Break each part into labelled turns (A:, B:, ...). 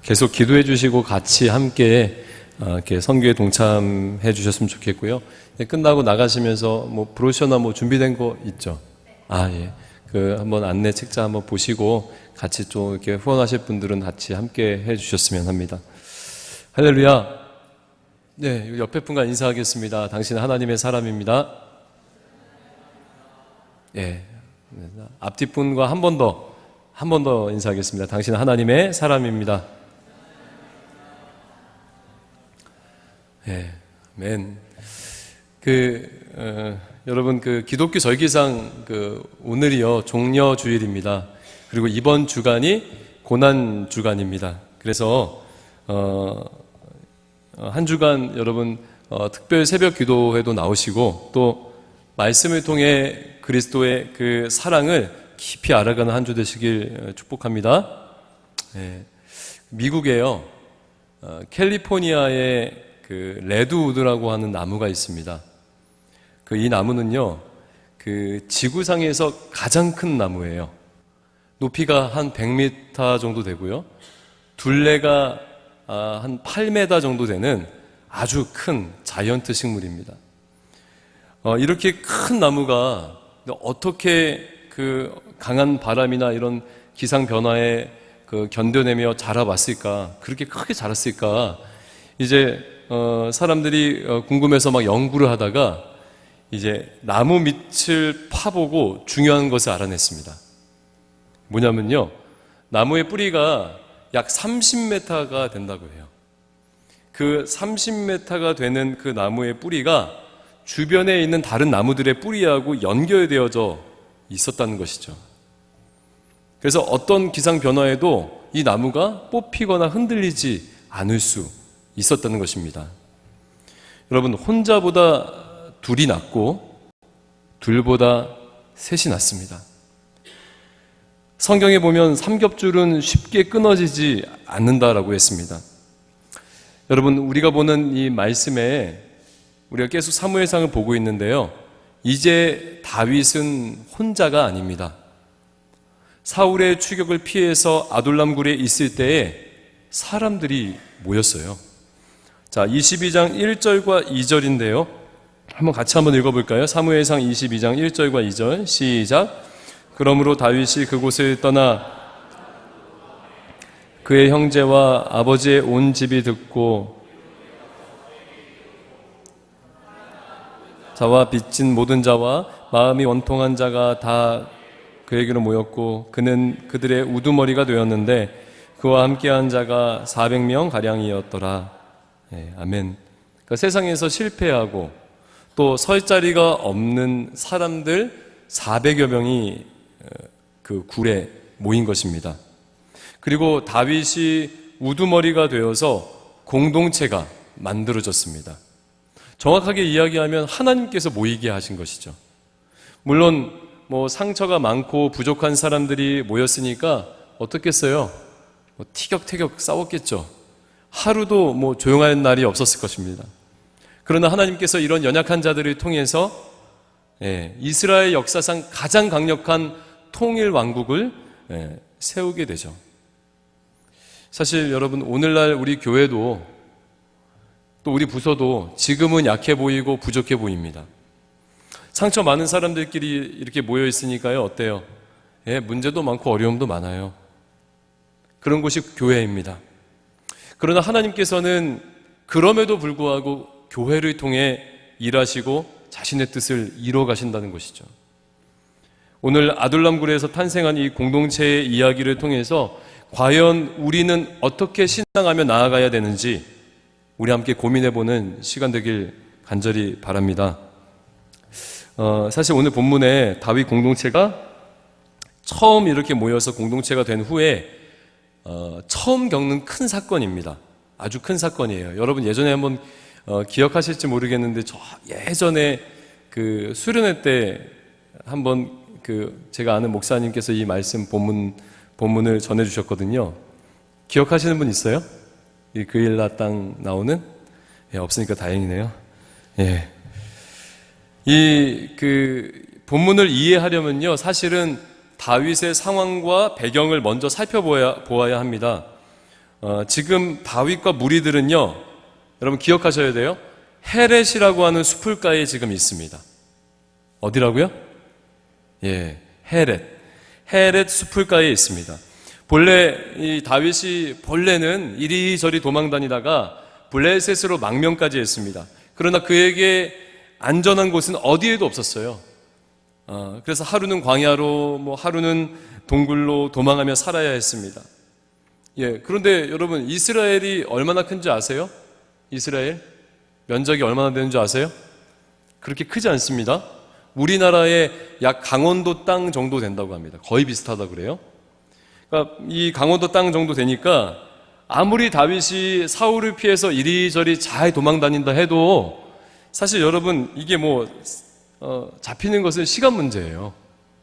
A: 계속 기도해 주시고 같이 함께 이렇게 선교에 동참해 주셨으면 좋겠고요. 끝나고 나가시면서 뭐 브로셔나 뭐 준비된 거 있죠? 예. 그 한번 안내 책자 한번 보시고 같이 좀 이렇게 후원하실 분들은 같이 함께 해 주셨으면 합니다. 할렐루야. 네, 옆에 분과 인사하겠습니다. 당신은 하나님의 사람입니다. 예. 앞뒤 분과 한 번 더 인사하겠습니다. 당신은 하나님의 사람입니다. 예, 맨. 여러분, 기독교 절기상, 오늘이요, 종려 주일입니다. 그리고 이번 주간이 고난 주간입니다. 그래서, 한 주간 여러분, 특별 새벽 기도회도 나오시고, 또, 말씀을 통해 그리스도의 그 사랑을 깊이 알아가는 한 주 되시길 축복합니다. 예, 미국에요, 캘리포니아의 레드우드라고 하는 나무가 있습니다. 이 나무는요, 지구상에서 가장 큰 나무예요. 높이가 한 100m 정도 되고요. 둘레가 한 8m 정도 되는 아주 큰 자이언트 식물입니다. 이렇게 큰 나무가 어떻게 강한 바람이나 이런 기상 변화에 견뎌내며 자라왔을까? 그렇게 크게 자랐을까? 이제 사람들이 궁금해서 막 연구를 하다가 이제 나무 밑을 파보고 중요한 것을 알아냈습니다. 뭐냐면요, 나무의 뿌리가 약 30m가 된다고 해요. 그 30m가 되는 그 나무의 뿌리가 주변에 있는 다른 나무들의 뿌리하고 연결되어져 있었다는 것이죠. 그래서 어떤 기상 변화에도 이 나무가 뽑히거나 흔들리지 않을 수 있었다는 것입니다. 여러분, 혼자보다 둘이 낫고 둘보다 셋이 낫습니다. 성경에 보면 삼겹줄은 쉽게 끊어지지 않는다라고 했습니다. 여러분, 우리가 보는 이 말씀에 우리가 계속 사무엘상을 보고 있는데요, 이제 다윗은 혼자가 아닙니다. 사울의 추격을 피해서 아둘람 굴에 있을 때에 사람들이 모였어요. 자, 22장 1절과 2절인데요. 같이 한번 읽어볼까요? 사무엘상 22장 1절과 2절 시작. 그러므로 다윗이 그곳을 떠나 그의 형제와 아버지의 온 집이 듣고 자와 빚진 모든 자와 마음이 원통한 자가 다 그에게로 모였고 그는 그들의 우두머리가 되었는데 그와 함께한 자가 400명 가량이었더라. 네, 아멘. 그러니까 세상에서 실패하고 또 설 자리가 없는 사람들 400여 명이 그 굴에 모인 것입니다. 그리고 다윗이 우두머리가 되어서 공동체가 만들어졌습니다. 정확하게 이야기하면 하나님께서 모이게 하신 것이죠. 물론 상처가 많고 부족한 사람들이 모였으니까 어떻겠어요? 티격태격 싸웠겠죠. 하루도 조용한 날이 없었을 것입니다. 그러나 하나님께서 이런 연약한 자들을 통해서 이스라엘 역사상 가장 강력한 통일 왕국을 세우게 되죠. 사실 여러분, 오늘날 우리 교회도 또 우리 부서도 지금은 약해 보이고 부족해 보입니다. 상처 많은 사람들끼리 이렇게 모여 있으니까요, 어때요? 문제도 많고 어려움도 많아요. 그런 곳이 교회입니다. 그러나 하나님께서는 그럼에도 불구하고 교회를 통해 일하시고 자신의 뜻을 이루어 가신다는 것이죠. 오늘 아둘람굴에서 탄생한 이 공동체의 이야기를 통해서 과연 우리는 어떻게 신앙하며 나아가야 되는지 우리 함께 고민해보는 시간 되길 간절히 바랍니다. 사실 오늘 본문에 다윗 공동체가 처음 이렇게 모여서 공동체가 된 후에 처음 겪는 큰 사건입니다. 아주 큰 사건이에요. 여러분 예전에 한번 기억하실지 모르겠는데 저 예전에 수련회 때 한번 제가 아는 목사님께서 이 말씀 본문을 전해주셨거든요. 기억하시는 분 있어요? 이 그일라 땅 나오는? 없으니까 다행이네요. 예. 본문을 이해하려면요, 사실은 다윗의 상황과 배경을 먼저 살펴보아야 합니다. 지금 다윗과 무리들은요, 여러분 기억하셔야 돼요. 헤렛이라고 하는 수풀가에 지금 있습니다. 어디라고요? 예, 헤렛 수풀가에 있습니다. 본래 이 다윗이 본래는 이리저리 도망 다니다가 블레셋으로 망명까지 했습니다. 그러나 그에게 안전한 곳은 어디에도 없었어요. 그래서 하루는 광야로, 하루는 동굴로 도망하며 살아야 했습니다. 예, 그런데 여러분 이스라엘이 얼마나 큰지 아세요? 이스라엘 면적이 얼마나 되는 줄 아세요? 그렇게 크지 않습니다. 우리나라의 약 강원도 땅 정도 된다고 합니다. 거의 비슷하다 그래요. 그러니까 이 강원도 땅 정도 되니까 아무리 다윗이 사울을 피해서 이리저리 잘 도망 다닌다 해도 사실 여러분 이게 잡히는 것은 시간 문제예요.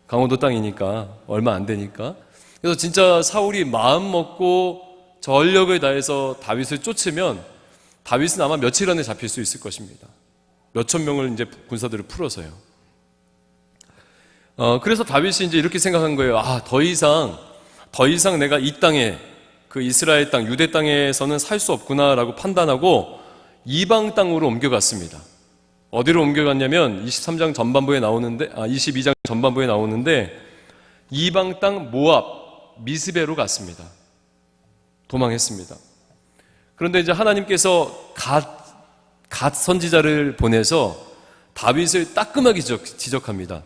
A: 강원도 땅이니까 얼마 안 되니까. 그래서 진짜 사울이 마음 먹고 전력을 다해서 다윗을 쫓으면 다윗은 아마 며칠 안에 잡힐 수 있을 것입니다. 몇천 명을 이제 군사들을 풀어서요. 그래서 다윗이 이제 이렇게 생각한 거예요. 더 이상 내가 이 땅에, 그 이스라엘 땅, 유대 땅에서는 살 수 없구나라고 판단하고 이방 땅으로 옮겨갔습니다. 어디로 옮겨갔냐면 22장 전반부에 나오는데 이방 땅 모압 미스베로 갔습니다. 도망했습니다. 그런데 이제 하나님께서 갓 선지자를 보내서 다윗을 따끔하게 지적합니다.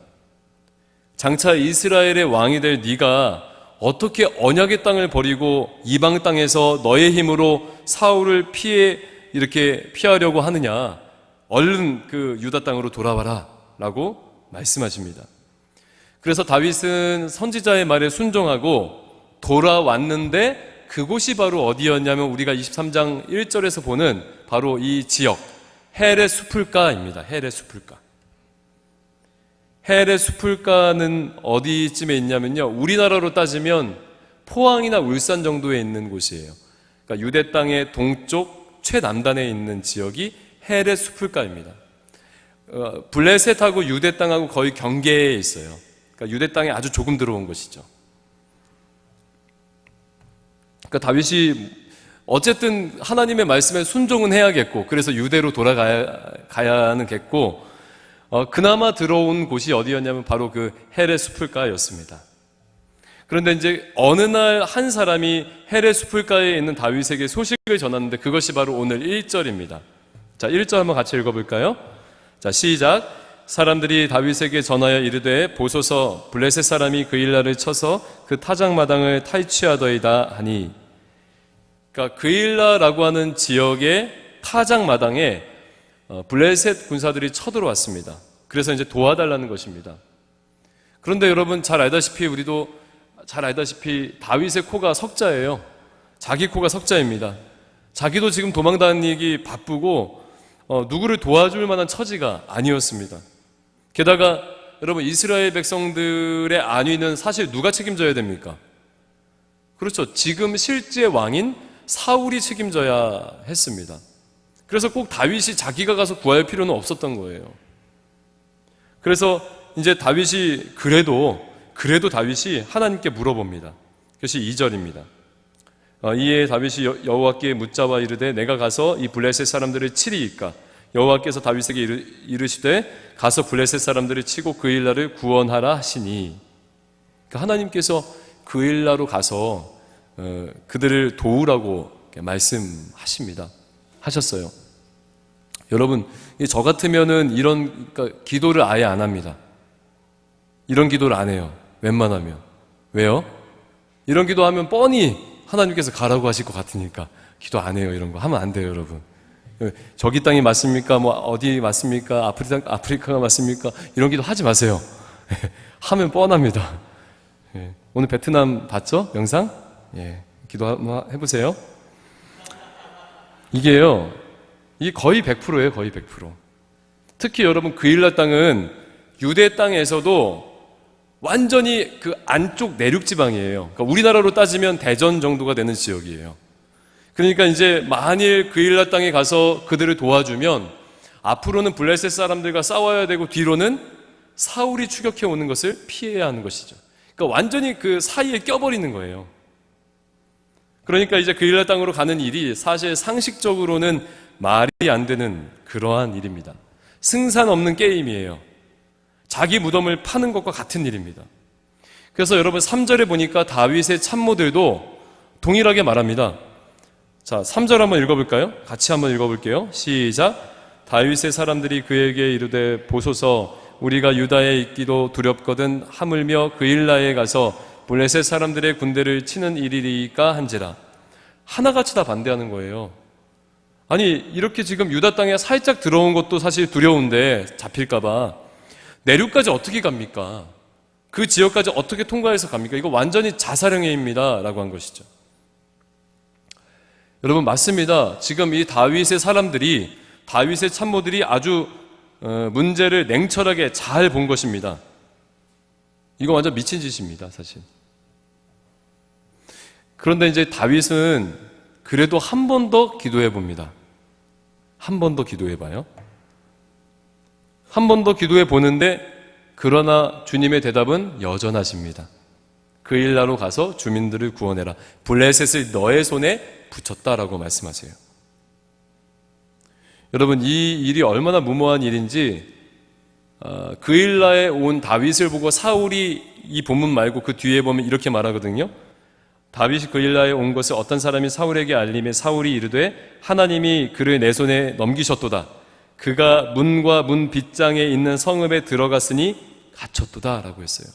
A: 장차 이스라엘의 왕이 될 네가 어떻게 언약의 땅을 버리고 이방 땅에서 너의 힘으로 사울을 피하려고 하느냐. 얼른 그 유다 땅으로 돌아와라 라고 말씀하십니다. 그래서 다윗은 선지자의 말에 순종하고 돌아왔는데 그곳이 바로 어디였냐면 우리가 23장 1절에서 보는 바로 이 지역 헤렛 수풀가입니다. 헤렛 수풀가. 헤렛 수풀가는 어디쯤에 있냐면요, 우리나라로 따지면 포항이나 울산 정도에 있는 곳이에요. 그러니까 유대 땅의 동쪽 최남단에 있는 지역이 헤렛 수풀가입니다. 블레셋하고 유대 땅하고 거의 경계에 있어요. 그러니까 유대 땅에 아주 조금 들어온 것이죠. 그러니까 다윗이 어쨌든 하나님의 말씀에 순종은 해야겠고, 그래서 유대로 돌아가야겠고, 그나마 들어온 곳이 어디였냐면 바로 그 헤렛 수풀가였습니다. 그런데 이제 어느 날 한 사람이 헤렛 수풀가에 있는 다윗에게 소식을 전하는데 그것이 바로 오늘 1절입니다. 자, 1절 한번 같이 읽어볼까요? 자, 시작. 사람들이 다윗에게 전하여 이르되 보소서 블레셋 사람이 그일라를 쳐서 그 타작마당을 탈취하더이다 하니, 그러니까 그일라라고 하는 지역의 타작마당에 블레셋 군사들이 쳐들어왔습니다. 그래서 이제 도와달라는 것입니다. 그런데 여러분 우리도 잘 알다시피 다윗의 코가 석자예요. 자기 코가 석자입니다. 자기도 지금 도망다니기 바쁘고 누구를 도와줄 만한 처지가 아니었습니다. 게다가 여러분 이스라엘 백성들의 안위는 사실 누가 책임져야 됩니까? 그렇죠. 지금 실제 왕인 사울이 책임져야 했습니다. 그래서 꼭 다윗이 자기가 가서 구할 필요는 없었던 거예요. 그래서 이제 다윗이 그래도 다윗이 하나님께 물어봅니다. 그것이 2절입니다. 이에 다윗이 여호와께 묻자와 이르되 내가 가서 이 블레셋 사람들을 치리이까? 여호와께서 다윗에게 이르시되 가서 블레셋 사람들을 치고 그일라를 구원하라 하시니, 그러니까 하나님께서 그일라로 가서 그들을 도우라고 말씀하십니다. 하셨어요. 여러분, 저 같으면은 그러니까 기도를 아예 안 합니다. 이런 기도를 안 해요. 웬만하면. 왜요? 이런 기도하면 뻔히 하나님께서 가라고 하실 것 같으니까 기도 안 해요. 이런 거 하면 안 돼요, 여러분. 저기 땅이 맞습니까? 어디 맞습니까? 아프리카가 맞습니까? 이런 기도 하지 마세요. 하면 뻔합니다. 오늘 베트남 봤죠? 영상? 기도 한번 해보세요. 이게 거의 100%예요, 거의 100%. 특히 여러분 그일라 땅은 유대 땅에서도 완전히 그 안쪽 내륙 지방이에요. 그러니까 우리나라로 따지면 대전 정도가 되는 지역이에요. 그러니까 이제 만일 그일라 땅에 가서 그들을 도와주면 앞으로는 블레셋 사람들과 싸워야 되고 뒤로는 사울이 추격해 오는 것을 피해야 하는 것이죠. 그러니까 완전히 그 사이에 껴버리는 거예요. 그러니까 이제 그일라 땅으로 가는 일이 사실 상식적으로는 말이 안 되는 그러한 일입니다. 승산 없는 게임이에요. 자기 무덤을 파는 것과 같은 일입니다. 그래서 여러분 3절에 보니까 다윗의 참모들도 동일하게 말합니다. 자, 3절 한번 읽어볼까요? 같이 한번 읽어볼게요. 시작. 다윗의 사람들이 그에게 이르되 보소서 우리가 유다에 있기도 두렵거든 하물며 그일라에 가서 블레셋 사람들의 군대를 치는 일이리까 한지라. 하나같이 다 반대하는 거예요. 아니 이렇게 지금 유다 땅에 살짝 들어온 것도 사실 두려운데 잡힐까봐 내륙까지 어떻게 갑니까? 그 지역까지 어떻게 통과해서 갑니까? 이거 완전히 자살행위입니다 라고 한 것이죠. 여러분 맞습니다. 지금 이 다윗의 사람들이, 다윗의 참모들이 아주 문제를 냉철하게 잘 본 것입니다. 이거 완전 미친 짓입니다 사실. 그런데 이제 다윗은 그래도 한 번 더 기도해 봅니다. 한 번 더 기도해 봐요. 한 번 더 기도해 보는데 그러나 주님의 대답은 여전하십니다. 그일라로 가서 주민들을 구원해라. 블레셋을 너의 손에 붙였다라고 말씀하세요. 여러분 이 일이 얼마나 무모한 일인지 그일라에 온 다윗을 보고 사울이 이 본문 말고 그 뒤에 보면 이렇게 말하거든요. 다윗이 그일라에 온 것을 어떤 사람이 사울에게 알림해 사울이 이르되 하나님이 그를 내 손에 넘기셨도다. 그가 문과 문 빗장에 있는 성읍에 들어갔으니 갇혔도다 라고 했어요.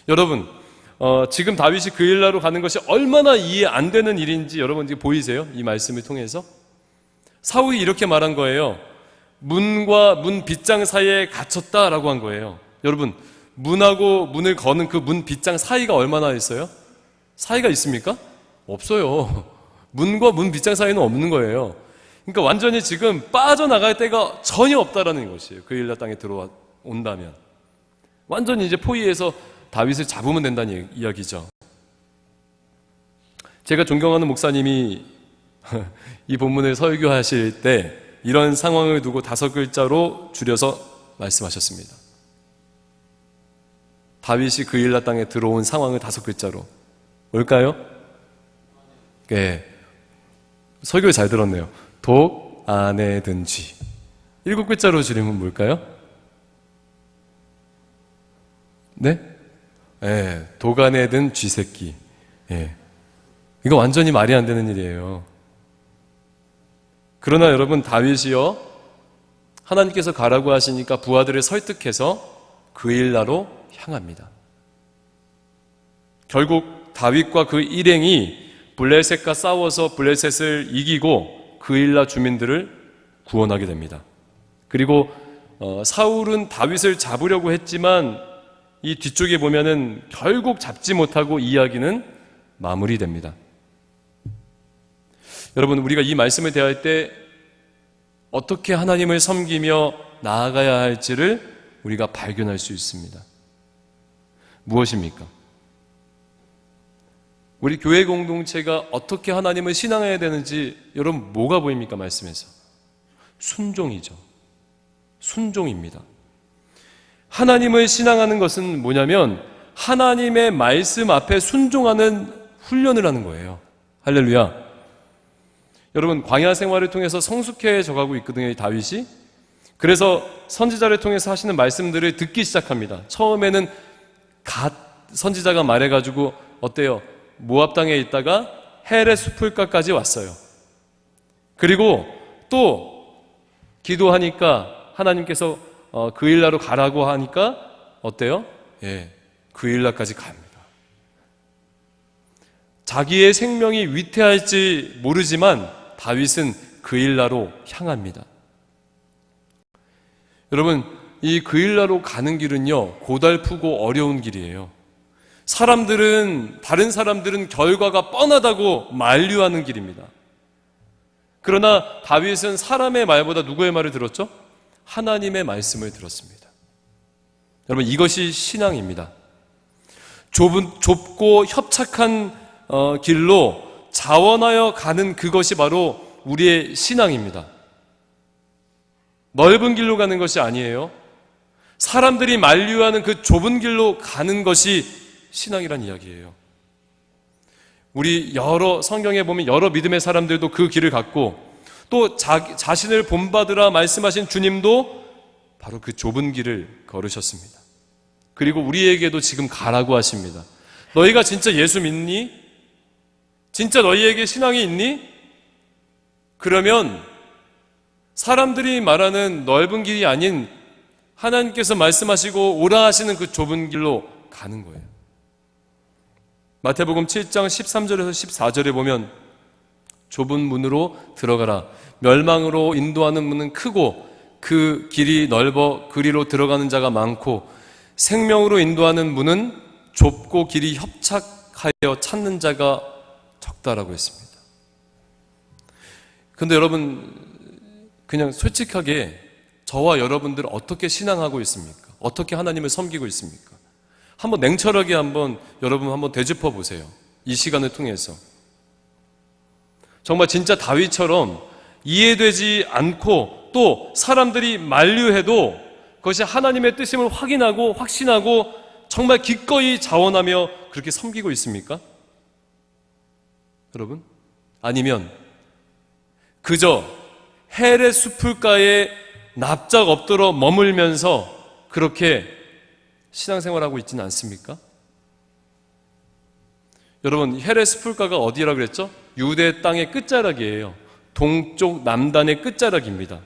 A: 여러분 지금 다윗이 그일라로 가는 것이 얼마나 이해 안 되는 일인지 여러분 지금 보이세요? 이 말씀을 통해서 사울이 이렇게 말한 거예요. 문과 문 빗장 사이에 갇혔다라고 한 거예요. 여러분 문하고 문을 거는 그 문 빗장 사이가 얼마나 있어요? 사이가 있습니까? 없어요. 문과 문 빗장 사이는 없는 거예요. 그러니까 완전히 지금 빠져나갈 데가 전혀 없다라는 것이에요. 그일라 땅에 들어온다면 완전히 이제 포위해서 다윗을 잡으면 된다는 이야기죠. 제가 존경하는 목사님이 이 본문을 설교하실 때 이런 상황을 두고 5글자로 줄여서 말씀하셨습니다. 다윗이 그일라 땅에 들어온 상황을 5글자로. 뭘까요? 네. 설교 잘 들었네요. 독 안에 든 쥐. 7글자로 줄이면 뭘까요? 네? 네. 독 안에 든 쥐새끼. 네. 이거 완전히 말이 안 되는 일이에요. 그러나 여러분 다윗이요 하나님께서 가라고 하시니까 부하들을 설득해서 그일라로 향합니다. 결국 다윗과 그 일행이 블레셋과 싸워서 블레셋을 이기고 그일라 주민들을 구원하게 됩니다. 그리고 사울은 다윗을 잡으려고 했지만 이 뒤쪽에 보면은 결국 잡지 못하고 이야기는 마무리됩니다. 여러분 우리가 이 말씀을 대할 때 어떻게 하나님을 섬기며 나아가야 할지를 우리가 발견할 수 있습니다. 무엇입니까? 우리 교회 공동체가 어떻게 하나님을 신앙해야 되는지 여러분 뭐가 보입니까? 말씀에서 순종이죠. 순종입니다. 하나님을 신앙하는 것은 뭐냐면 하나님의 말씀 앞에 순종하는 훈련을 하는 거예요. 할렐루야. 여러분 광야 생활을 통해서 성숙해져 가고 있거든요, 이 다윗이. 그래서 선지자를 통해서 하시는 말씀들을 듣기 시작합니다. 처음에는 갓 선지자가 말해가지고 어때요? 모압 땅에 있다가 헬의 숲을가까지 왔어요. 그리고 또 기도하니까 하나님께서 그일라로 가라고 하니까 어때요? 예, 그일라까지 갑니다. 자기의 생명이 위태할지 모르지만 다윗은 그일라로 향합니다. 여러분, 이 그일라로 가는 길은요, 고달프고 어려운 길이에요. 다른 사람들은 결과가 뻔하다고 만류하는 길입니다. 그러나 다윗은 사람의 말보다 누구의 말을 들었죠? 하나님의 말씀을 들었습니다. 여러분, 이것이 신앙입니다. 좁고 협착한 길로 자원하여 가는 그것이 바로 우리의 신앙입니다. 넓은 길로 가는 것이 아니에요. 사람들이 만류하는 그 좁은 길로 가는 것이 신앙이란 이야기예요. 우리 성경에 보면 여러 믿음의 사람들도 그 길을 갔고, 또 자신을 본받으라 말씀하신 주님도 바로 그 좁은 길을 걸으셨습니다. 그리고 우리에게도 지금 가라고 하십니다. 너희가 진짜 예수 믿니? 진짜 너희에게 신앙이 있니? 그러면 사람들이 말하는 넓은 길이 아닌 하나님께서 말씀하시고 오라 하시는 그 좁은 길로 가는 거예요. 마태복음 7장 13절에서 14절에 보면 좁은 문으로 들어가라. 멸망으로 인도하는 문은 크고 그 길이 넓어 그리로 들어가는 자가 많고 생명으로 인도하는 문은 좁고 길이 협착하여 찾는 자가 적다라고 했습니다. 그런데 여러분, 그냥 솔직하게 저와 여러분들 어떻게 신앙하고 있습니까? 어떻게 하나님을 섬기고 있습니까? 한번 냉철하게 여러분 한번 되짚어 보세요. 이 시간을 통해서. 정말 진짜 다윗처럼 이해되지 않고 또 사람들이 만류해도 그것이 하나님의 뜻임을 확인하고 확신하고 정말 기꺼이 자원하며 그렇게 섬기고 있습니까? 여러분? 아니면 그저 헬의 숲을가에 납작 엎드러 머물면서 그렇게 신앙생활하고 있지는 않습니까? 여러분, 헬의 숲을가가 어디라고 그랬죠? 유대 땅의 끝자락이에요. 동쪽 남단의 끝자락입니다.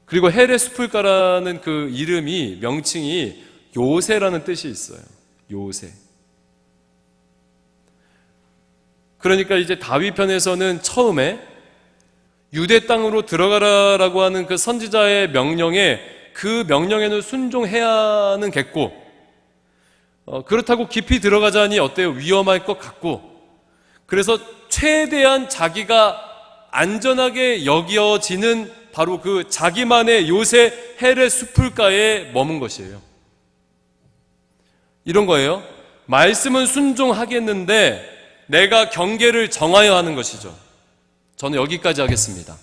A: 그리고 헬의 숲을가라는 그 이름이, 명칭이 요새라는 뜻이 있어요. 요새. 그러니까 이제 다윗 편에서는 처음에 유대 땅으로 들어가라라고 하는 그 선지자의 명령에, 그 명령에는 순종해야는 겠고, 그렇다고 깊이 들어가자니 어때요? 위험할 것 같고, 그래서 최대한 자기가 안전하게 여겨지는 바로 그 자기만의 요새 헬의 숲을가에 머문 것이에요. 이런 거예요. 말씀은 순종하겠는데 내가 경계를 정하여 하는 것이죠. 저는 여기까지 하겠습니다.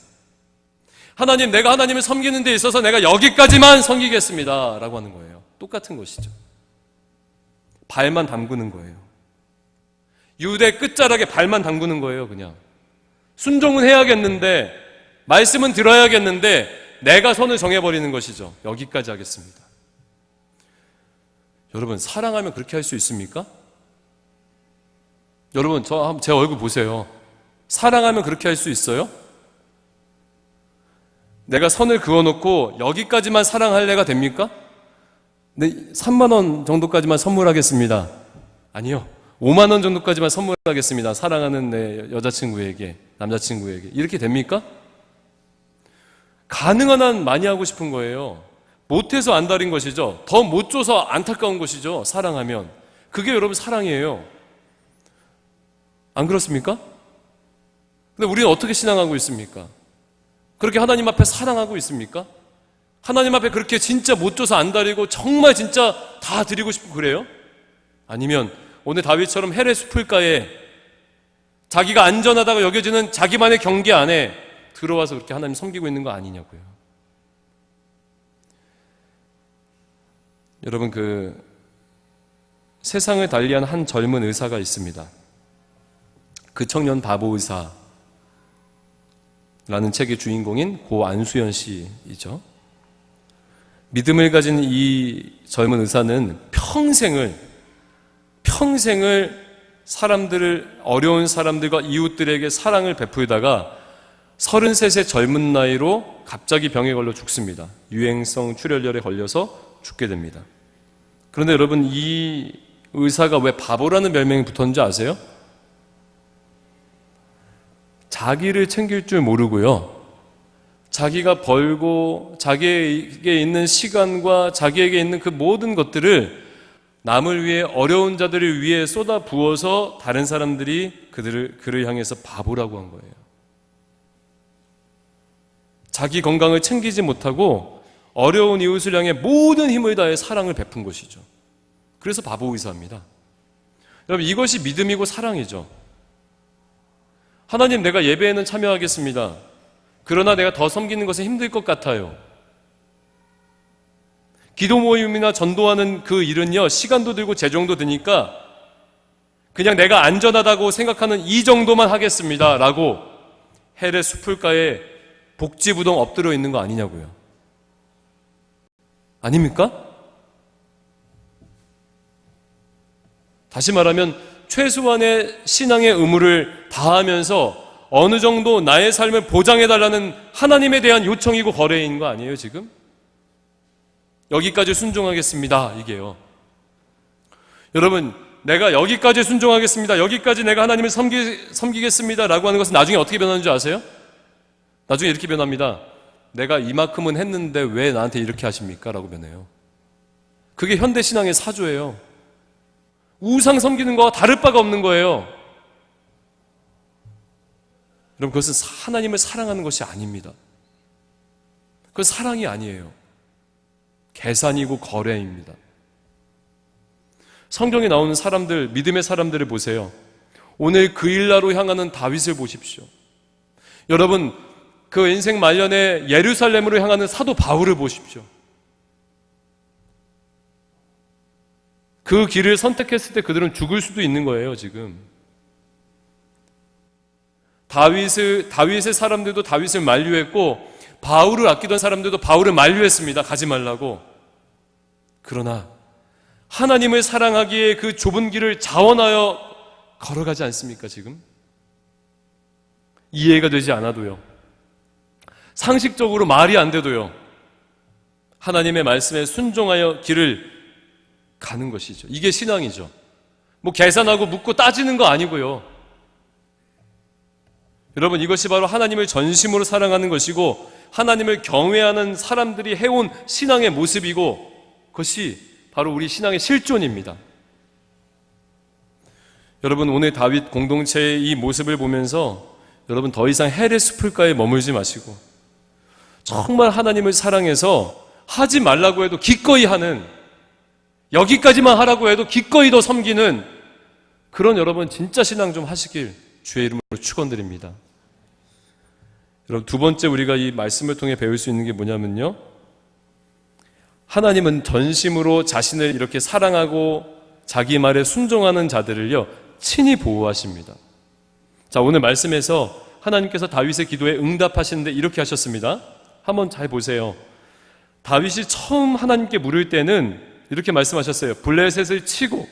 A: 하나님, 내가 하나님을 섬기는 데 있어서 내가 여기까지만 섬기겠습니다 라고 하는 거예요. 똑같은 것이죠. 발만 담그는 거예요. 유대 끝자락에 발만 담그는 거예요. 그냥 순종은 해야겠는데, 말씀은 들어야겠는데 내가 선을 정해버리는 것이죠. 여기까지 하겠습니다. 여러분, 사랑하면 그렇게 할 수 있습니까? 여러분, 제 얼굴 보세요. 사랑하면 그렇게 할 수 있어요? 내가 선을 그어놓고 여기까지만 사랑할래가 됩니까? 네, 3만 원 정도까지만 선물하겠습니다. 아니요, 5만 원 정도까지만 선물하겠습니다. 사랑하는 내 여자친구에게, 남자친구에게. 이렇게 됩니까? 가능한 한 많이 하고 싶은 거예요. 못해서 안달인 것이죠. 더 못 줘서 안타까운 것이죠. 사랑하면. 그게 여러분 사랑이에요. 안 그렇습니까? 근데 우리는 어떻게 신앙하고 있습니까? 그렇게 하나님 앞에 사랑하고 있습니까? 하나님 앞에 그렇게 진짜 못 줘서 안달이고 정말 진짜 다 드리고 싶고 그래요? 아니면 오늘 다윗처럼 헬의 숲을가에 자기가 안전하다고 여겨지는 자기만의 경계 안에 들어와서 그렇게 하나님 섬기고 있는 거 아니냐고요. 여러분, 그 세상을 달리한 한 젊은 의사가 있습니다. 그 청년 바보 의사라는 책의 주인공인 고 안수연 씨이죠. 믿음을 가진 이 젊은 의사는 평생을 사람들을, 어려운 사람들과 이웃들에게 사랑을 베풀다가 33세 젊은 나이로 갑자기 병에 걸려 죽습니다. 유행성 출혈열에 걸려서 죽게 됩니다. 그런데 여러분, 이 의사가 왜 바보라는 별명이 붙었는지 아세요? 자기를 챙길 줄 모르고요, 자기가 벌고 자기에게 있는 시간과 자기에게 있는 그 모든 것들을 남을 위해, 어려운 자들을 위해 쏟아 부어서 다른 사람들이 그를 향해서 바보라고 한 거예요. 자기 건강을 챙기지 못하고 어려운 이웃을 향해 모든 힘을 다해 사랑을 베푼 것이죠. 그래서 바보 의사입니다. 여러분, 이것이 믿음이고 사랑이죠. 하나님, 내가 예배에는 참여하겠습니다. 그러나 내가 더 섬기는 것은 힘들 것 같아요. 기도 모임이나 전도하는 그 일은요, 시간도 들고 재정도 드니까 그냥 내가 안전하다고 생각하는 이 정도만 하겠습니다 라고 헬의 수풀가에 복지부동 엎드려 있는 거 아니냐고요. 아닙니까? 다시 말하면 최소한의 신앙의 의무를 다하면서 어느 정도 나의 삶을 보장해달라는 하나님에 대한 요청이고 거래인 거 아니에요 지금? 여기까지 순종하겠습니다 이게요. 여러분, 내가 여기까지 순종하겠습니다, 여기까지 내가 하나님을 섬기겠습니다 라고 하는 것은 나중에 어떻게 변하는 줄 아세요? 나중에 이렇게 변합니다. 내가 이만큼은 했는데 왜 나한테 이렇게 하십니까? 라고 변해요. 그게 현대신앙의 사조예요. 우상 섬기는 거와 다를 바가 없는 거예요. 여러분, 그것은 하나님을 사랑하는 것이 아닙니다. 그건 사랑이 아니에요. 계산이고 거래입니다. 성경에 나오는 사람들, 믿음의 사람들을 보세요. 오늘 그 일나로 향하는 다윗을 보십시오. 여러분, 그 인생 말년에 예루살렘으로 향하는 사도 바울을 보십시오. 그 길을 선택했을 때 그들은 죽을 수도 있는 거예요, 지금. 다윗의 사람들도 다윗을 만류했고, 바울을 아끼던 사람들도 바울을 만류했습니다. 가지 말라고. 그러나 하나님을 사랑하기에 그 좁은 길을 자원하여 걸어가지 않습니까, 지금? 이해가 되지 않아도요. 상식적으로 말이 안 돼도요. 하나님의 말씀에 순종하여 길을 가는 것이죠. 이게 신앙이죠. 뭐 계산하고 묻고 따지는 거 아니고요. 여러분, 이것이 바로 하나님을 전심으로 사랑하는 것이고 하나님을 경외하는 사람들이 해온 신앙의 모습이고 그것이 바로 우리 신앙의 실존입니다. 여러분, 오늘 다윗 공동체의 이 모습을 보면서 여러분 더 이상 헬의 수풀가에 머물지 마시고 정말 하나님을 사랑해서 하지 말라고 해도 기꺼이 하는, 여기까지만 하라고 해도 기꺼이 더 섬기는 그런 여러분 진짜 신앙 좀 하시길 주의 이름으로 축원드립니다. 여러분, 두 번째 우리가 이 말씀을 통해 배울 수 있는 게 뭐냐면요, 하나님은 전심으로 자신을 이렇게 사랑하고 자기 말에 순종하는 자들을요 친히 보호하십니다. 자, 오늘 말씀에서 하나님께서 다윗의 기도에 응답하시는데 이렇게 하셨습니다. 한번 잘 보세요. 다윗이 처음 하나님께 물을 때는 이렇게 말씀하셨어요. 블레셋을 치고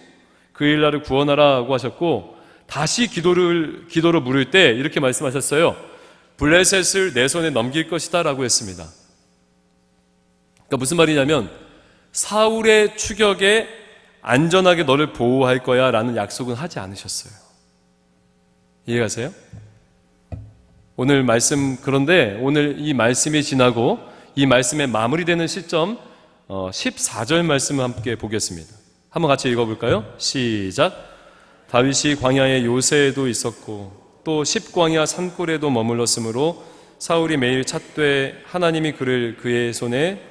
A: 그 일날을 구원하라고 하셨고, 다시 기도로 물을 때 이렇게 말씀하셨어요. 블레셋을 내 손에 넘길 것이다 라고 했습니다. 그러니까 무슨 말이냐면 사울의 추격에 안전하게 너를 보호할 거야 라는 약속은 하지 않으셨어요. 이해가세요? 오늘 말씀, 그런데 오늘 이 말씀이 지나고 이 말씀의 마무리되는 시점 14절 말씀을 함께 보겠습니다. 한번 같이 읽어볼까요? 시작. 다윗이 광야의 요새에도 있었고 또 십광야 산골에도 머물렀으므로 사울이 매일 찾되 하나님이 그를 그의 손에,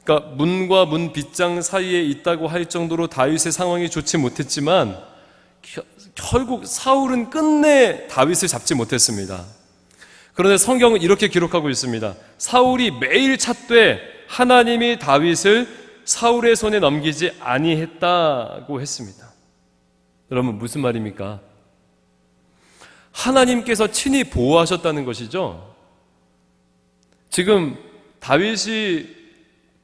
A: 그러니까 문과 문 빗장 사이에 있다고 할 정도로 다윗의 상황이 좋지 못했지만 결국 사울은 끝내 다윗을 잡지 못했습니다. 그런데 성경은 이렇게 기록하고 있습니다. 사울이 매일 찾되 하나님이 다윗을 사울의 손에 넘기지 아니했다고 했습니다. 여러분, 무슨 말입니까? 하나님께서 친히 보호하셨다는 것이죠. 지금 다윗이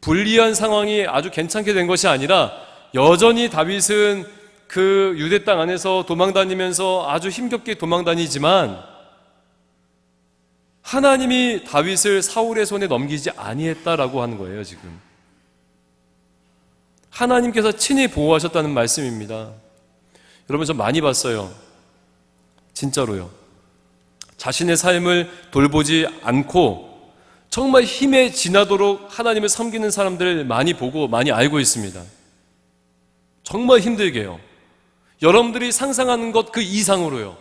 A: 불리한 상황이 아주 괜찮게 된 것이 아니라 여전히 다윗은 그 유대 땅 안에서 도망다니면서 아주 힘겹게 도망다니지만 하나님이 다윗을 사울의 손에 넘기지 아니했다라고 하는 거예요. 지금 하나님께서 친히 보호하셨다는 말씀입니다. 여러분, 저 많이 봤어요. 진짜로요. 자신의 삶을 돌보지 않고 정말 힘에 지나도록 하나님을 섬기는 사람들을 많이 보고 많이 알고 있습니다. 정말 힘들게요. 여러분들이 상상하는 것 그 이상으로요.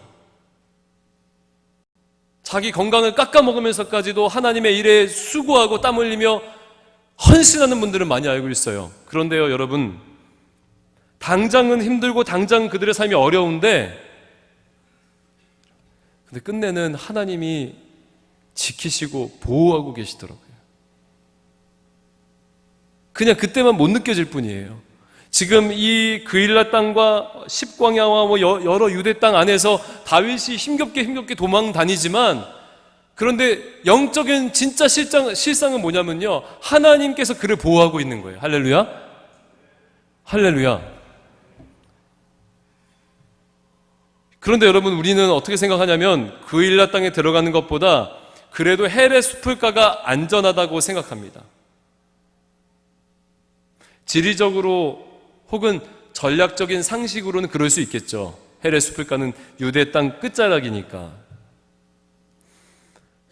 A: 자기 건강을 깎아먹으면서까지도 하나님의 일에 수고하고 땀 흘리며 헌신하는 분들은 많이 알고 있어요. 그런데요, 여러분, 당장은 힘들고 당장 그들의 삶이 어려운데 근데 끝내는 하나님이 지키시고 보호하고 계시더라고요. 그냥 그때만 못 느껴질 뿐이에요. 지금 이 그일라 땅과 십광야와 뭐 여러 유대 땅 안에서 다윗이 힘겹게 도망 다니지만, 그런데 영적인 진짜 실상은 뭐냐면요, 하나님께서 그를 보호하고 있는 거예요. 할렐루야. 할렐루야. 그런데 여러분, 우리는 어떻게 생각하냐면 그일라 땅에 들어가는 것보다 그래도 헬의 수풀가가 안전하다고 생각합니다. 지리적으로 혹은 전략적인 상식으로는 그럴 수 있겠죠. 헬의 수풀가는 유대 땅 끝자락이니까.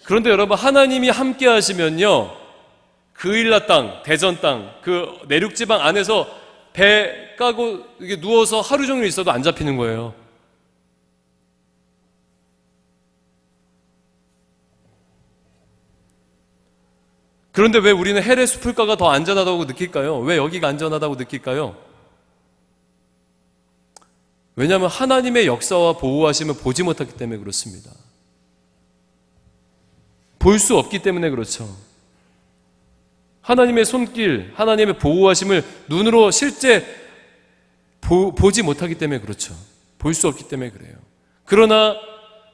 A: 그런데 여러분, 하나님이 함께 하시면요, 그일라 땅, 대전 땅, 그 내륙지방 안에서 배 까고 이게 누워서 하루 종일 있어도 안 잡히는 거예요. 그런데 왜 우리는 헬의 수풀가가 더 안전하다고 느낄까요? 왜 여기가 안전하다고 느낄까요? 왜냐하면 하나님의 역사와 보호하심을 보지 못했기 때문에 그렇습니다. 볼 수 없기 때문에 그렇죠. 하나님의 손길, 하나님의 보호하심을 눈으로 실제 보지 못하기 때문에 그렇죠. 볼 수 없기 때문에 그래요. 그러나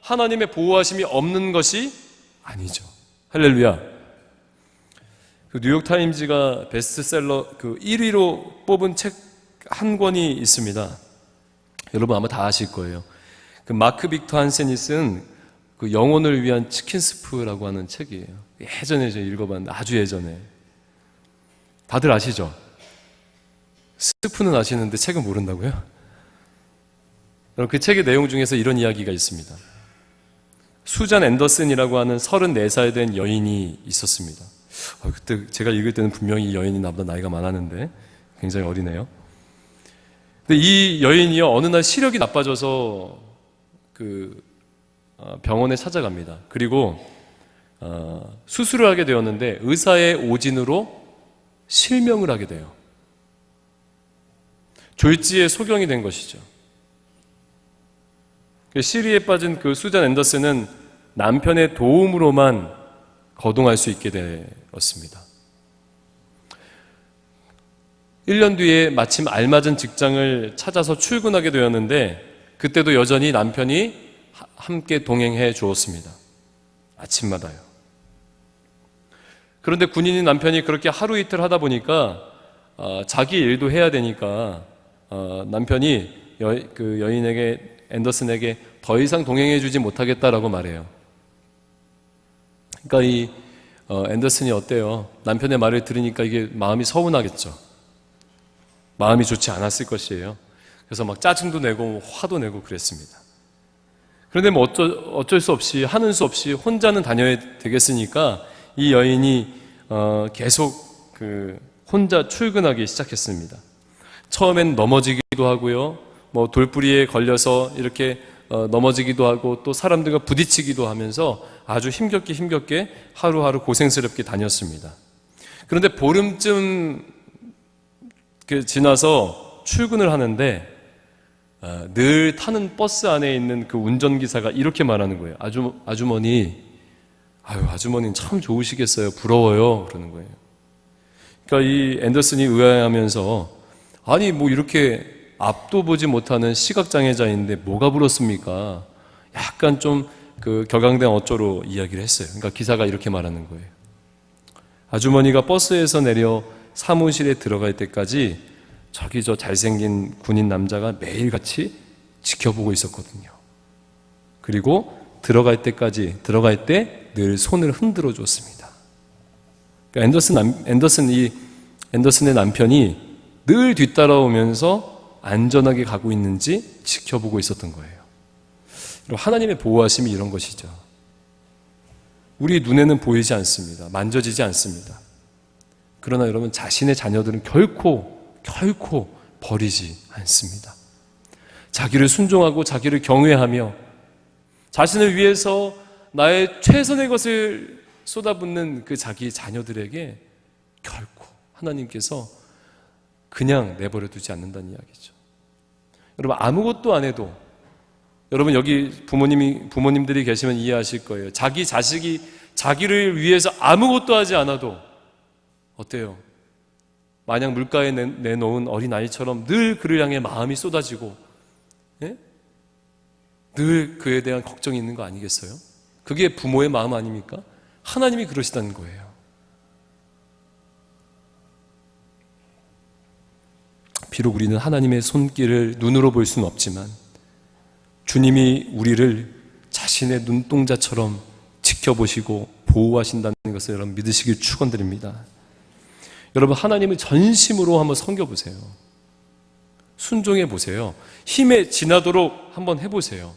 A: 하나님의 보호하심이 없는 것이 아니죠. 할렐루야. 그 뉴욕타임즈가 베스트셀러 그 1위로 뽑은 책 한 권이 있습니다. 여러분 아마 다 아실 거예요. 그 마크 빅터 한센이 쓴 그 영혼을 위한 치킨 스프라고 하는 책이에요. 예전에 제가 읽어봤는데, 아주 예전에. 다들 아시죠? 스프는 아시는데 책은 모른다고요? 그 책의 내용 중에서 이런 이야기가 있습니다. 수잔 앤더슨이라고 하는 34살 된 여인이 있었습니다. 그때 제가 읽을 때는 분명히 이 여인이 나보다 나이가 많았는데 굉장히 어리네요. 근데 이 여인이요, 어느 날 시력이 나빠져서 그 병원에 찾아갑니다. 그리고 수술을 하게 되었는데 의사의 오진으로 실명을 하게 돼요. 졸지에 소경이 된 것이죠. 시리에 빠진 그 수잔 앤더슨은 남편의 도움으로만 거동할 수 있게 되었습니다. 1년 뒤에 마침 알맞은 직장을 찾아서 출근하게 되었는데, 그때도 여전히 남편이 함께 동행해 주었습니다. 아침마다요. 그런데 군인인 남편이 그렇게 하루 이틀 하다 보니까 자기 일도 해야 되니까 남편이 그 여인에게, 앤더슨에게 더 이상 동행해 주지 못하겠다라고 말해요. 그러니까 이 앤더슨이 어때요? 남편의 말을 들으니까 이게 마음이 서운하겠죠. 마음이 좋지 않았을 것이에요. 그래서 막 짜증도 내고 화도 내고 그랬습니다. 그런데 뭐 어쩔 수 없이, 하는 수 없이 혼자는 다녀야 되겠으니까 이 여인이 계속 그 혼자 출근하기 시작했습니다. 처음엔 넘어지기도 하고요, 뭐 돌부리에 걸려서 이렇게 넘어지기도 하고, 또 사람들과 부딪히기도 하면서 아주 힘겹게 하루하루 고생스럽게 다녔습니다. 그런데 보름쯤 지나서 출근을 하는데 늘 타는 버스 안에 있는 그 운전기사가 이렇게 말하는 거예요. 아주머니, 아주머니는 참 좋으시겠어요. 부러워요. 그러는 거예요. 그러니까 이 앤더슨이 의아해하면서, 아니 뭐 이렇게 앞도 보지 못하는 시각장애자인데 뭐가 부럽습니까? 약간 좀 그 격앙된 어조로 이야기를 했어요. 그러니까 기사가 이렇게 말하는 거예요. 아주머니가 버스에서 내려 사무실에 들어갈 때까지 저기 저 잘생긴 군인 남자가 매일같이 지켜보고 있었거든요. 그리고 들어갈 때 늘 손을 흔들어 줬습니다. 그러니까 앤더슨의 남편이 늘 뒤따라오면서 안전하게 가고 있는지 지켜보고 있었던 거예요. 그리고 하나님의 보호하심이 이런 것이죠. 우리 눈에는 보이지 않습니다. 만져지지 않습니다. 그러나 여러분, 자신의 자녀들은 결코 버리지 않습니다. 자기를 순종하고 자기를 경외하며 자신을 위해서 나의 최선의 것을 쏟아붓는 그 자기 자녀들에게 결코 하나님께서 그냥 내버려 두지 않는다는 이야기죠. 여러분, 아무것도 안 해도, 여러분 여기 부모님들이 계시면 이해하실 거예요. 자기 자식이 자기를 위해서 아무것도 하지 않아도 어때요? 마냥 물가에 내놓은 어린아이처럼 늘 그를 향해 마음이 쏟아지고, 예? 늘 그에 대한 걱정이 있는 거 아니겠어요? 그게 부모의 마음 아닙니까? 하나님이 그러시다는 거예요. 비록 우리는 하나님의 손길을 눈으로 볼 수는 없지만 주님이 우리를 자신의 눈동자처럼 지켜보시고 보호하신다는 것을 여러분 믿으시길 축원드립니다. 여러분, 하나님을 전심으로 한번 섬겨보세요. 순종해 보세요. 힘에 지나도록 한번 해보세요.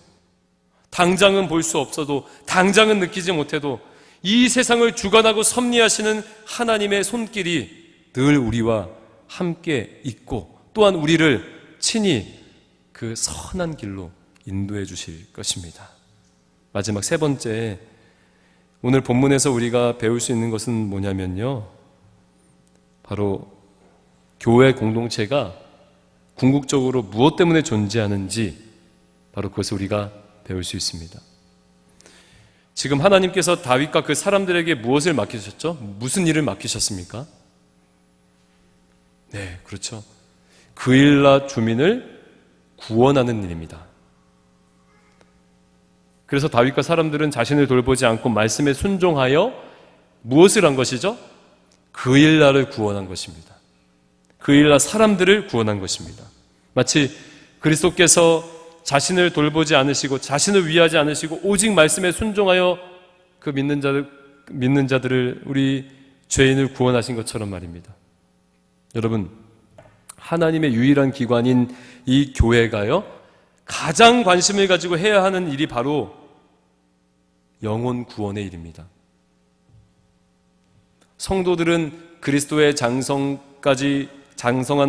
A: 당장은 볼 수 없어도, 당장은 느끼지 못해도 이 세상을 주관하고 섭리하시는 하나님의 손길이 늘 우리와 함께 있고, 또한 우리를 친히 그 선한 길로 인도해 주실 것입니다. 마지막 세 번째, 오늘 본문에서 우리가 배울 수 있는 것은 뭐냐면요, 바로 교회 공동체가 궁극적으로 무엇 때문에 존재하는지, 바로 그것을 우리가 배울 수 있습니다. 지금 하나님께서 다윗과 그 사람들에게 무엇을 맡기셨죠? 무슨 일을 맡기셨습니까? 네, 그렇죠. 그일라 주민을 구원하는 일입니다. 그래서 다윗과 사람들은 자신을 돌보지 않고 말씀에 순종하여 무엇을 한 것이죠? 그일라를 구원한 것입니다. 그일라 사람들을 구원한 것입니다. 마치 그리스도께서 자신을 돌보지 않으시고 자신을 위하지 않으시고 오직 말씀에 순종하여 그 믿는 자들을, 우리 죄인을 구원하신 것처럼 말입니다. 여러분, 하나님의 유일한 기관인 이 교회가요, 가장 관심을 가지고 해야 하는 일이 바로 영혼 구원의 일입니다. 성도들은 그리스도의 장성한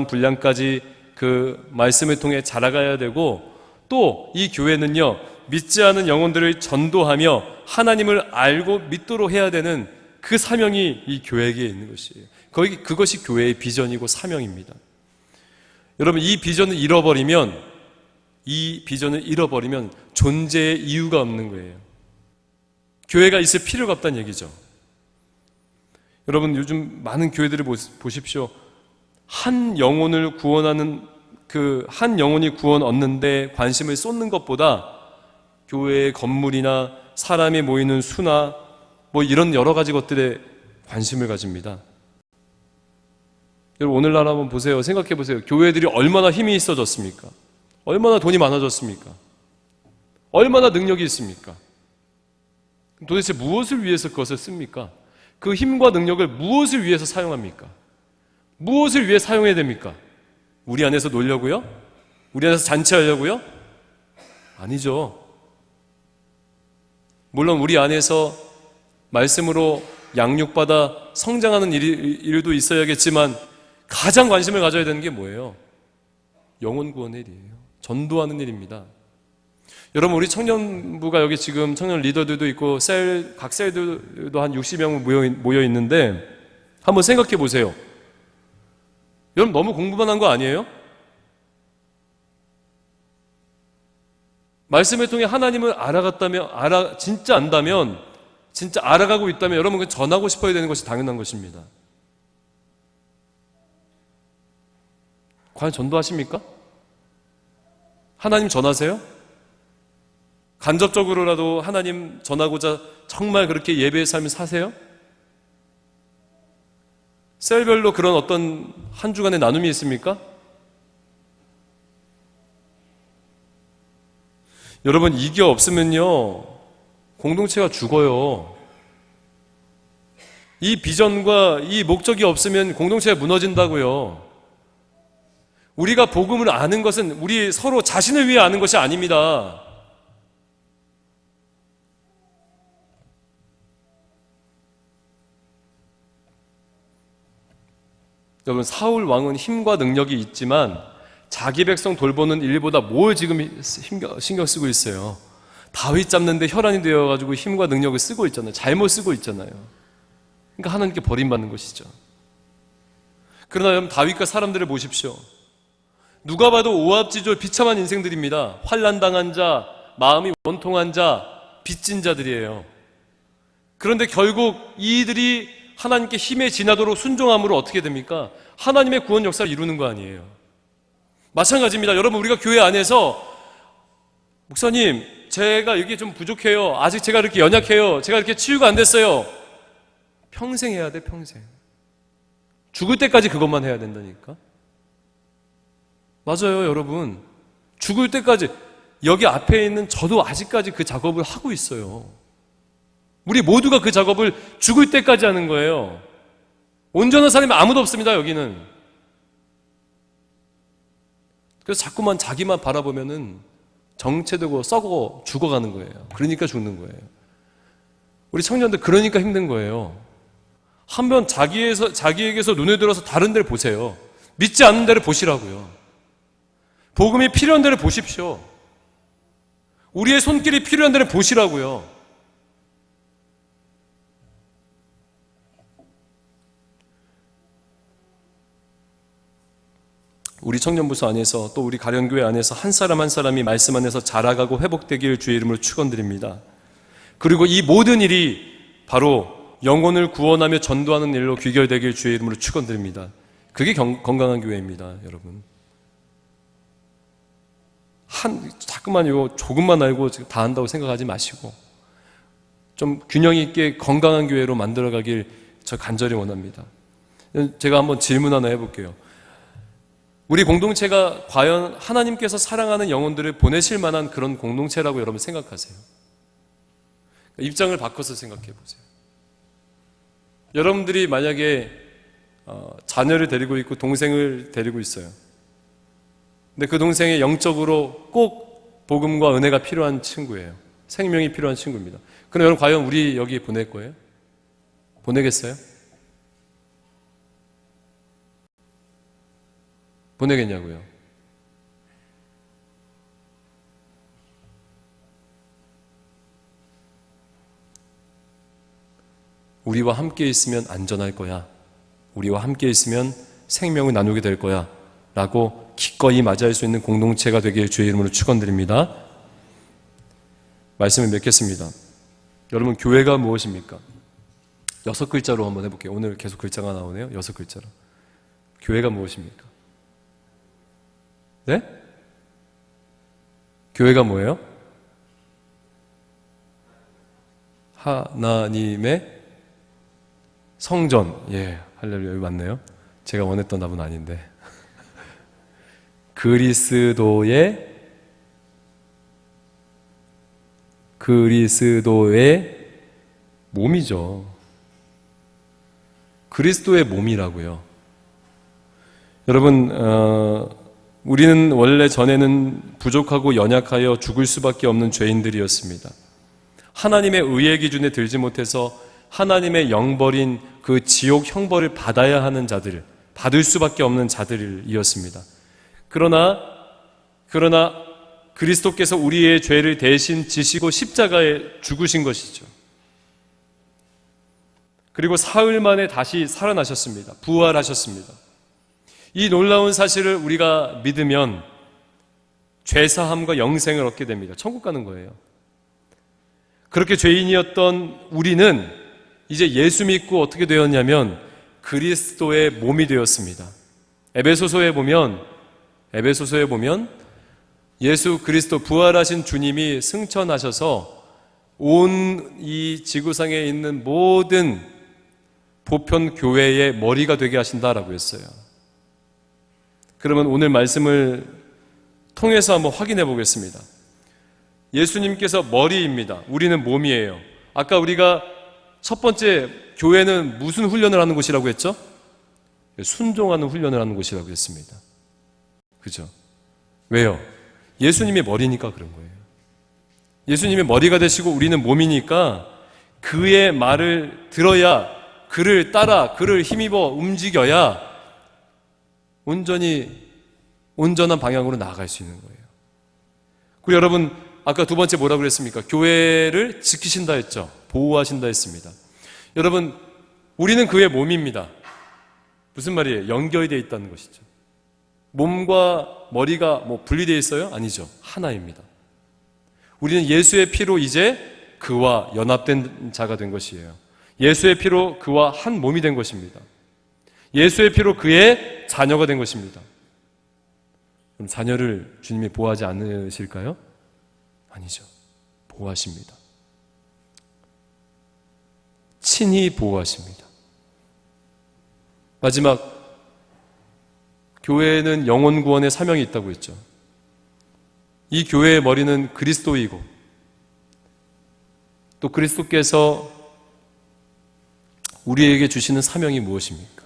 A: 분량까지 그 말씀을 통해 자라가야 되고, 또 이 교회는요, 믿지 않은 영혼들을 전도하며 하나님을 알고 믿도록 해야 되는 그 사명이 이 교회에게 있는 것이에요. 그것이 교회의 비전이고 사명입니다. 여러분, 이 비전을 잃어버리면 존재의 이유가 없는 거예요. 교회가 있을 필요가 없다는 얘기죠. 여러분, 요즘 많은 교회들을 보십시오. 한 영혼을 구원하는, 그 한 영혼이 구원 얻는데 관심을 쏟는 것보다 교회의 건물이나 사람이 모이는 수나 뭐 이런 여러 가지 것들에 관심을 가집니다. 여러분, 오늘날 한번 보세요. 생각해 보세요. 교회들이 얼마나 힘이 있어졌습니까? 얼마나 돈이 많아졌습니까? 얼마나 능력이 있습니까? 도대체 무엇을 위해서 그것을 씁니까? 그 힘과 능력을 무엇을 위해서 사용합니까? 무엇을 위해 사용해야 됩니까? 우리 안에서 놀려고요? 우리 안에서 잔치하려고요? 아니죠. 물론 우리 안에서 말씀으로 양육받아 성장하는 일도 있어야겠지만 가장 관심을 가져야 되는 게 뭐예요? 영혼 구원의 일이에요. 전도하는 일입니다. 여러분, 우리 청년부가 여기 지금 청년 리더들도 있고 각 셀들도 한 60명 모여 있는데 한번 생각해 보세요. 여러분, 너무 공부만 한 거 아니에요? 말씀을 통해 하나님을 진짜 안다면, 진짜 알아가고 있다면 여러분, 그 전하고 싶어야 되는 것이 당연한 것입니다. 과연 전도하십니까? 하나님 전하세요? 간접적으로라도 하나님 전하고자 정말 그렇게 예배의 삶을 사세요? 셀별로 그런 어떤 한 주간의 나눔이 있습니까? 여러분, 이게 없으면요, 공동체가 죽어요. 이 비전과 이 목적이 없으면 공동체가 무너진다고요. 우리가 복음을 아는 것은 우리 서로 자신을 위해 아는 것이 아닙니다. 여러분, 사울 왕은 힘과 능력이 있지만 자기 백성 돌보는 일보다 뭘 지금 신경 쓰고 있어요? 다윗 잡는데 혈안이 되어가지고 힘과 능력을 쓰고 있잖아요. 잘못 쓰고 있잖아요. 그러니까 하나님께 버림받는 것이죠. 그러나 여러분, 다윗과 사람들을 보십시오. 누가 봐도 오합지졸 비참한 인생들입니다. 환난당한 자, 마음이 원통한 자, 빚진 자들이에요. 그런데 결국 이들이 하나님께 힘에 지나도록 순종함으로 어떻게 됩니까? 하나님의 구원 역사를 이루는 거 아니에요. 마찬가지입니다. 여러분, 우리가 교회 안에서 목사님, 제가 여기 좀 부족해요. 아직 제가 이렇게 연약해요. 제가 이렇게 치유가 안 됐어요. 평생 해야 돼, 평생. 죽을 때까지 그것만 해야 된다니까. 맞아요, 여러분. 죽을 때까지. 여기 앞에 있는 저도 아직까지 그 작업을 하고 있어요. 우리 모두가 그 작업을 죽을 때까지 하는 거예요. 온전한 사람이 아무도 없습니다, 여기는. 그래서 자꾸만 자기만 바라보면은 정체되고 썩어 죽어가는 거예요. 그러니까 죽는 거예요. 우리 청년들 그러니까 힘든 거예요. 한번 자기에게서 눈을 들어서 다른 데를 보세요. 믿지 않는 데를 보시라고요. 복음이 필요한 데를 보십시오. 우리의 손길이 필요한 데를 보시라고요. 우리 청년부서 안에서 또 우리 가련교회 안에서 한 사람 한 사람이 말씀 안에서 자라가고 회복되길 주의 이름으로 축원드립니다. 그리고 이 모든 일이 바로 영혼을 구원하며 전도하는 일로 귀결되길 주의 이름으로 축원드립니다. 그게 건강한 교회입니다, 여러분. 자꾸만 이거 조금만 알고 다 한다고 생각하지 마시고 좀 균형 있게 건강한 교회로 만들어가길 저 간절히 원합니다. 제가 한번 질문 하나 해볼게요. 우리 공동체가 과연 하나님께서 사랑하는 영혼들을 보내실 만한 그런 공동체라고 여러분 생각하세요? 입장을 바꿔서 생각해 보세요. 여러분들이 만약에 자녀를 데리고 있고 동생을 데리고 있어요. 근데 그 동생이 영적으로 꼭 복음과 은혜가 필요한 친구예요. 생명이 필요한 친구입니다. 그럼 여러분 과연 우리 여기 보낼 거예요? 보내겠어요? 보내겠냐고요? 우리와 함께 있으면 안전할 거야. 우리와 함께 있으면 생명을 나누게 될 거야. 라고 기꺼이 맞이할 수 있는 공동체가 되길 주의 이름으로 축원드립니다. 말씀을 맺겠습니다. 여러분, 교회가 무엇입니까? 6글자로 한번 해볼게요. 오늘 계속 글자가 나오네요. 6글자로. 교회가 무엇입니까? 네? 교회가 뭐예요? 하나님의 성전. 예, 할렐루야, 맞네요. 제가 원했던 답은 아닌데. 그리스도의 몸이죠. 그리스도의 몸이라고요. 여러분, 우리는 원래 전에는 부족하고 연약하여 죽을 수밖에 없는 죄인들이었습니다. 하나님의 의의 기준에 들지 못해서 하나님의 영벌인 그 지옥 형벌을 받아야 하는 자들, 받을 수밖에 없는 자들이었습니다. 그러나 그리스도께서 우리의 죄를 대신 지시고 십자가에 죽으신 것이죠. 그리고 사흘 만에 다시 살아나셨습니다. 부활하셨습니다. 이 놀라운 사실을 우리가 믿으면 죄사함과 영생을 얻게 됩니다. 천국 가는 거예요. 그렇게 죄인이었던 우리는 이제 예수 믿고 어떻게 되었냐면 그리스도의 몸이 되었습니다. 에베소서에 보면 예수 그리스도 부활하신 주님이 승천하셔서 온 이 지구상에 있는 모든 보편 교회의 머리가 되게 하신다라고 했어요. 그러면 오늘 말씀을 통해서 한번 확인해 보겠습니다. 예수님께서 머리입니다. 우리는 몸이에요. 아까 우리가 첫 번째 교회는 무슨 훈련을 하는 곳이라고 했죠? 순종하는 훈련을 하는 곳이라고 했습니다. 그죠? 왜요? 예수님이 머리니까 그런 거예요. 예수님이 머리가 되시고 우리는 몸이니까 그의 말을 들어야, 그를 따라, 그를 힘입어 움직여야 온전한 방향으로 나아갈 수 있는 거예요. 그리고 여러분, 아까 두 번째 뭐라고 그랬습니까? 교회를 지키신다 했죠. 보호하신다 했습니다. 여러분, 우리는 그의 몸입니다. 무슨 말이에요? 연결되어 있다는 것이죠. 몸과 머리가 분리되어 있어요? 아니죠. 하나입니다. 우리는 예수의 피로 이제 그와 연합된 자가 된 것이에요. 예수의 피로 그와 한 몸이 된 것입니다. 예수의 피로 그의 자녀가 된 것입니다. 그럼 자녀를 주님이 보호하지 않으실까요? 아니죠. 보호하십니다. 친히 보호하십니다. 마지막, 교회에는 영혼 구원의 사명이 있다고 했죠. 이 교회의 머리는 그리스도이고, 또 그리스도께서 우리에게 주시는 사명이 무엇입니까?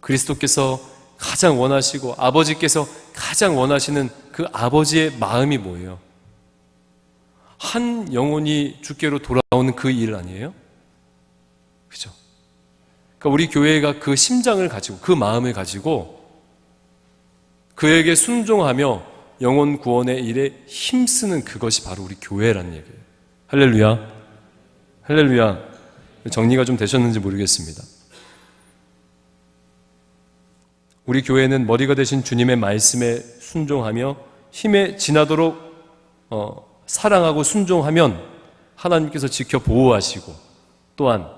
A: 그리스도께서 가장 원하시고 아버지께서 가장 원하시는 그 아버지의 마음이 뭐예요? 한 영혼이 주께로 돌아오는 그 일 아니에요? 그죠? 그러니까 우리 교회가 그 심장을 가지고, 그 마음을 가지고 그에게 순종하며 영혼 구원의 일에 힘쓰는 그것이 바로 우리 교회라는 얘기예요. 할렐루야. 할렐루야. 정리가 좀 되셨는지 모르겠습니다. 우리 교회는 머리가 되신 주님의 말씀에 순종하며 힘에 지나도록 사랑하고 순종하면 하나님께서 지켜 보호하시고, 또한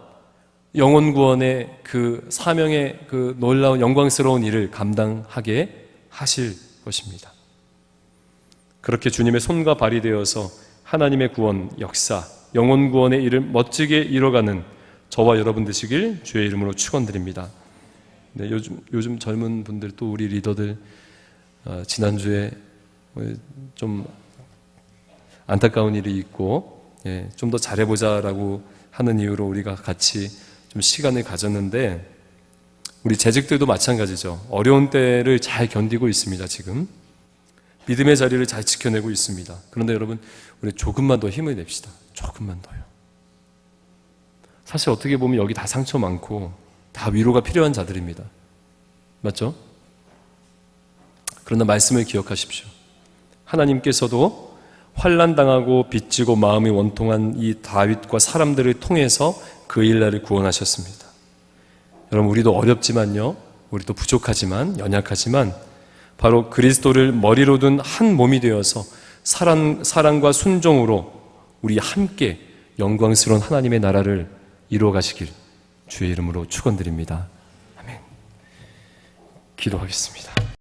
A: 영혼 구원의 그 사명의 그 놀라운 영광스러운 일을 감당하게 하실 것입니다. 그렇게 주님의 손과 발이 되어서 하나님의 구원 역사, 영혼 구원의 일을 멋지게 이뤄가는 저와 여러분 되시길 주의 이름으로 축원드립니다. 네, 요즘 젊은 분들, 또 우리 리더들, 지난주에 좀 안타까운 일이 있고, 좀 더 잘해보자라고 하는 이유로 우리가 같이 좀 시간을 가졌는데, 우리 재직들도 마찬가지죠. 어려운 때를 잘 견디고 있습니다. 지금 믿음의 자리를 잘 지켜내고 있습니다. 그런데 여러분, 우리 조금만 더 힘을 냅시다. 조금만 더요. 사실 어떻게 보면 여기 다 상처 많고 다 위로가 필요한 자들입니다. 맞죠? 그러나 말씀을 기억하십시오. 하나님께서도 환난당하고 빚지고 마음이 원통한 이 다윗과 사람들을 통해서 그 일날을 구원하셨습니다. 여러분, 우리도 어렵지만요, 우리도 부족하지만, 연약하지만 바로 그리스도를 머리로 둔 한 몸이 되어서 사랑과 순종으로 우리 함께 영광스러운 하나님의 나라를 이루어 가시길 주의 이름으로 축원드립니다. 아멘. 기도하겠습니다.